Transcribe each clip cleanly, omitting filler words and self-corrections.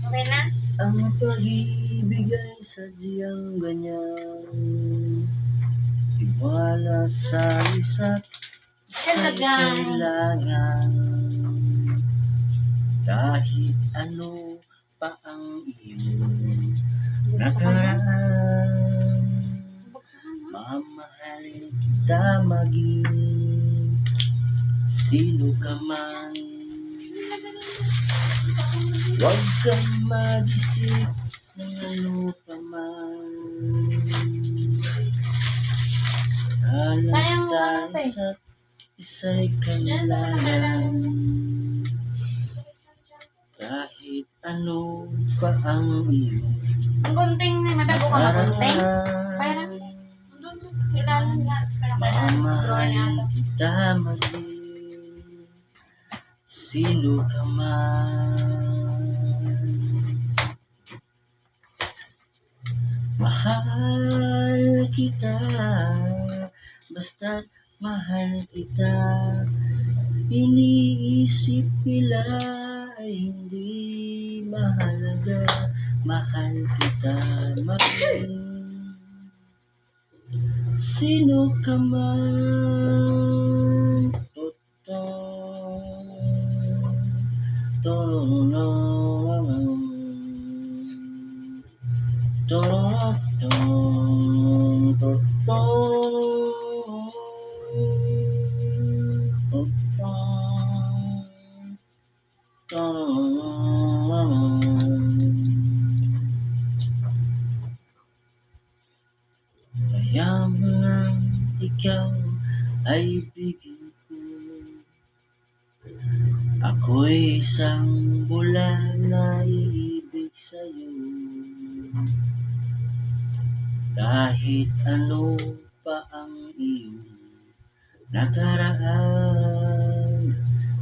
Okay na? Ang pag-ibig ay sadyang ganyan. Tiwala sa isa't isa'y kailangan. Kahit ano pa ang iyong nakaraan, mamahalin kita maging sino ka man. Huwag kang mag-isip ng ano pa man. Alam sa isa't isa'y kailangan. Kahit ano pa ang iyong Ang gunting, may madago ka na gunting? Parang, mamahalin kita maging sino ka man. Mahal kita, basta't mahal kita. Iniisip nila ay hindi mahalaga. Mahal kita maging sino ka man. Mayaman ikaw ay bigyan ko. Ako'y isang bula na iibig sa'yo. Kahit ano pa ang iyong nakaraan,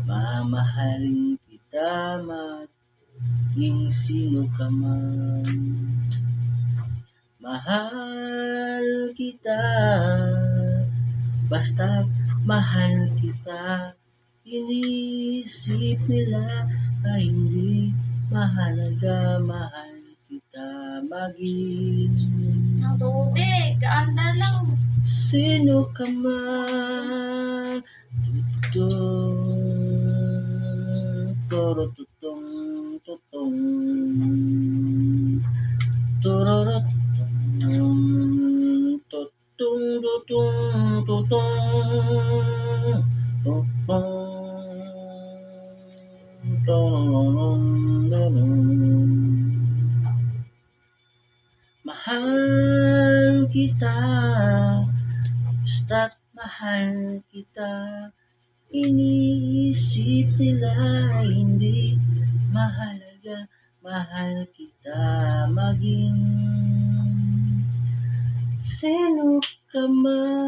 mamahalin kita maging sino ka man. Mahal kita, basta't mahal kita. Iniisip nila ay hindi mahalaga. Mahal kita maging ang tubig, kaanda lang. sino ka man. Torotutong tutong torotutong tutong tutong tutong tutong. Mahal kita, basta't mahal kita. Iniisip nila hindi mahalaga. Mahal kita maging sino ka man.